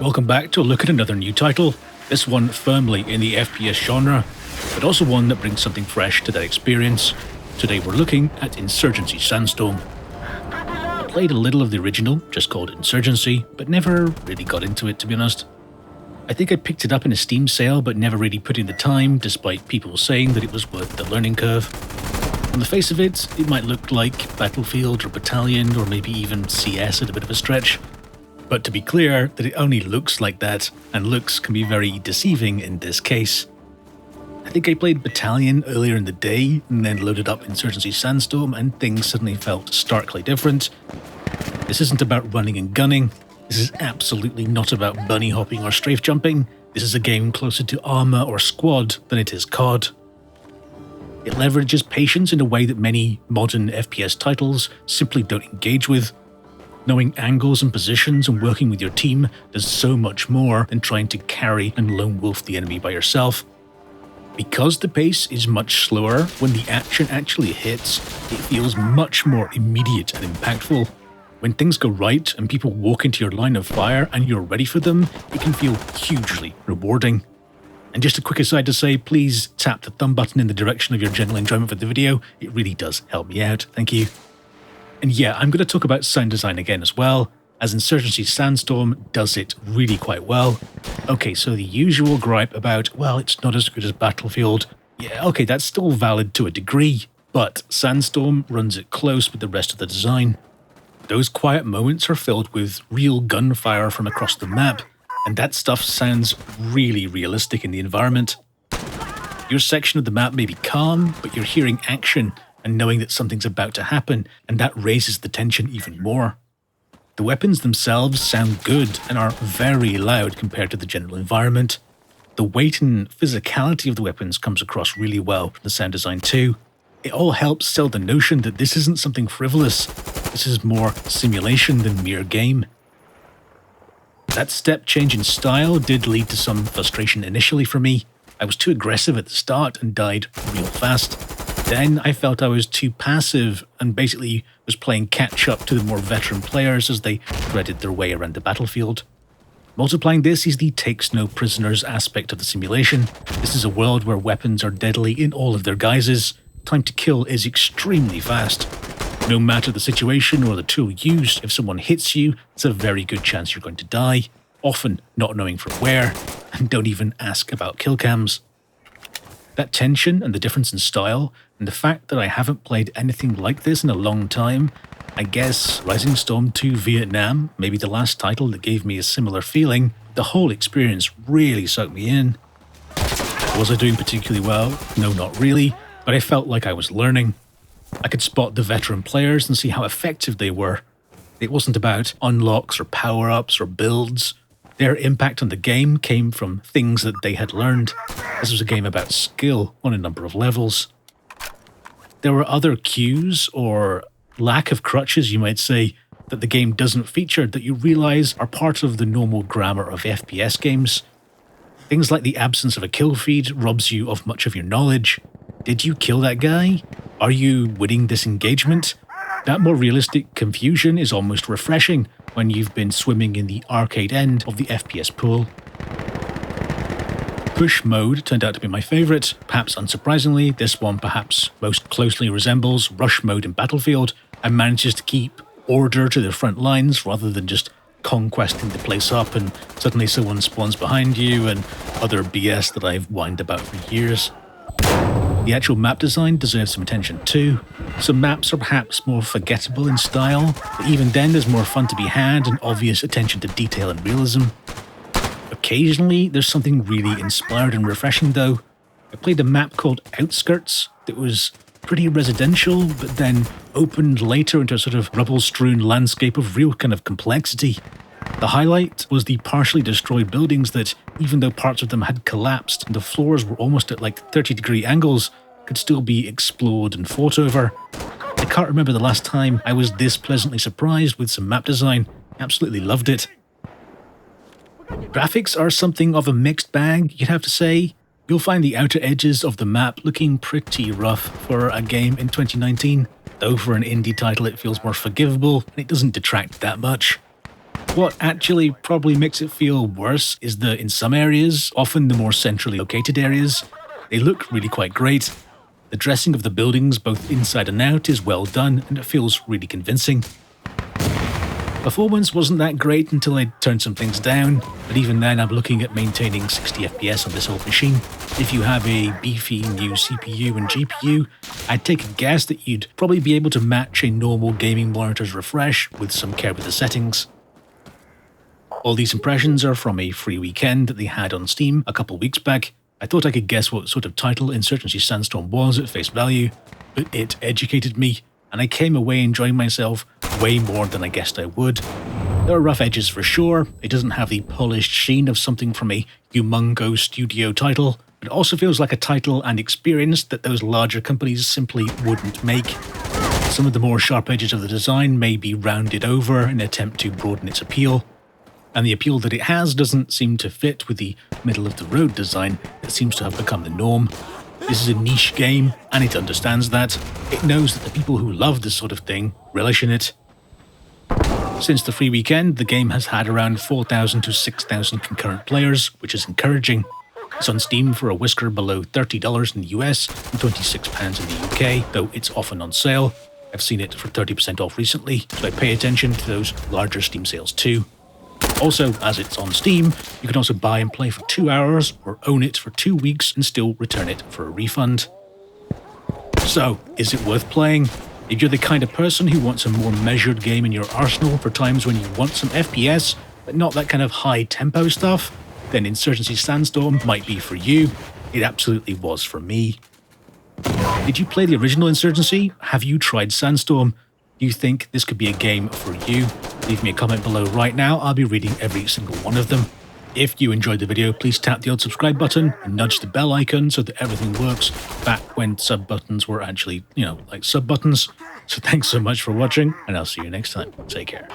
Welcome back to a look at another new title, this one firmly in the FPS genre, but also one that brings something fresh to that experience. Today we're looking at Insurgency Sandstorm. I played a little of the original, just called Insurgency, but never really got into it, to be honest. I think I picked it up in a Steam sale, but never really put in the time, despite people saying that it was worth the learning curve. On the face of it, it might look like Battlefield or Battalion, or maybe even CS at a bit of a stretch. But to be clear, that it only looks like that, and looks can be very deceiving in this case. I think I played Battalion earlier in the day, and then loaded up Insurgency Sandstorm, and things suddenly felt starkly different. This isn't about running and gunning. This is absolutely not about bunny hopping or strafe jumping. This is a game closer to Arma or Squad than it is COD. It leverages patience in a way that many modern FPS titles simply don't engage with. Knowing angles and positions and working with your team does so much more than trying to carry and lone wolf the enemy by yourself. Because the pace is much slower, when the action actually hits, it feels much more immediate and impactful. When things go right and people walk into your line of fire and you're ready for them, it can feel hugely rewarding. And just a quick aside to say, please tap the thumb button in the direction of your general enjoyment for the video. It really does help me out, thank you. And yeah, I'm going to talk about sound design again as well, as Insurgency Sandstorm does it really quite well. Okay, so the usual gripe about, well, it's not as good as Battlefield. Yeah, okay, that's still valid to a degree, but Sandstorm runs it close with the rest of the design. Those quiet moments are filled with real gunfire from across the map, and that stuff sounds really realistic in the environment. Your section of the map may be calm, but you're hearing action and knowing that something's about to happen, and that raises the tension even more. The weapons themselves sound good and are very loud compared to the general environment. The weight and physicality of the weapons comes across really well from the sound design too. It all helps sell the notion that this isn't something frivolous. This is more simulation than mere game. That step change in style did lead to some frustration initially for me. I was too aggressive at the start and died real fast. Then I felt I was too passive and basically was playing catch up to the more veteran players as they threaded their way around the battlefield. Multiplying this is the takes no prisoners aspect of the simulation. This is a world where weapons are deadly in all of their guises. Time to kill is extremely fast. No matter the situation or the tool used, if someone hits you, it's a very good chance you're going to die, often not knowing from where, and don't even ask about kill cams. That tension and the difference in style, and the fact that I haven't played anything like this in a long time, I guess Rising Storm 2 Vietnam, maybe the last title that gave me a similar feeling, the whole experience really soaked me in. Was I doing particularly well? No, not really, but I felt like I was learning. I could spot the veteran players and see how effective they were. It wasn't about unlocks or power-ups or builds. Their impact on the game came from things that they had learned. This was a game about skill on a number of levels. There were other cues, or lack of crutches you might say, that the game doesn't feature that you realize are part of the normal grammar of FPS games. Things like the absence of a kill feed robs you of much of your knowledge. Did you kill that guy? Are you winning this engagement? That more realistic confusion is almost refreshing when you've been swimming in the arcade end of the FPS pool. Push mode turned out to be my favourite. Perhaps unsurprisingly, this one perhaps most closely resembles rush mode in Battlefield and manages to keep order to the front lines rather than just conquesting the place up and suddenly someone spawns behind you and other BS that I've whined about for years. The actual map design deserves some attention too. Some maps are perhaps more forgettable in style, but even then there's more fun to be had and obvious attention to detail and realism. Occasionally there's something really inspired and refreshing though. I played a map called Outskirts that was pretty residential, but then opened later into a sort of rubble-strewn landscape of real kind of complexity. The highlight was the partially destroyed buildings that, even though parts of them had collapsed and the floors were almost at like 30-degree angles, could still be explored and fought over. I can't remember the last time I was this pleasantly surprised with some map design. Absolutely loved it. Graphics are something of a mixed bag, you'd have to say. You'll find the outer edges of the map looking pretty rough for a game in 2019, though for an indie title it feels more forgivable and it doesn't detract that much. What actually probably makes it feel worse is that in some areas, often the more centrally located areas, they look really quite great. The dressing of the buildings, both inside and out, is well done and it feels really convincing. Performance wasn't that great until I turned some things down, but even then I'm looking at maintaining 60 FPS on this old machine. If you have a beefy new CPU and GPU, I'd take a guess that you'd probably be able to match a normal gaming monitor's refresh with some care with the settings. All these impressions are from a free weekend that they had on Steam a couple weeks back. I thought I could guess what sort of title Insurgency Sandstorm was at face value, but it educated me, and I came away enjoying myself way more than I guessed I would. There are rough edges for sure, it doesn't have the polished sheen of something from a humongo studio title, but it also feels like a title and experience that those larger companies simply wouldn't make. Some of the more sharp edges of the design may be rounded over in an attempt to broaden its appeal, and the appeal that it has doesn't seem to fit with the middle-of-the-road design that seems to have become the norm. This is a niche game, and it understands that. It knows that the people who love this sort of thing relish in it. Since the free weekend, the game has had around 4,000 to 6,000 concurrent players, which is encouraging. It's on Steam for a whisker below $30 in the US and £26 in the UK, though it's often on sale. I've seen it for 30% off recently, so I pay attention to those larger Steam sales too. Also, as it's on Steam, you can also buy and play for 2 hours or own it for 2 weeks and still return it for a refund. So, is it worth playing? If you're the kind of person who wants a more measured game in your arsenal for times when you want some FPS, but not that kind of high tempo stuff, then Insurgency Sandstorm might be for you. It absolutely was for me. Did you play the original Insurgency? Have you tried Sandstorm? Do you think this could be a game for you? Leave me a comment below right now, I'll be reading every single one of them. If you enjoyed the video, please tap the old subscribe button and nudge the bell icon so that everything works back when sub buttons were actually, like sub buttons. So thanks so much for watching, and I'll see you next time. Take care.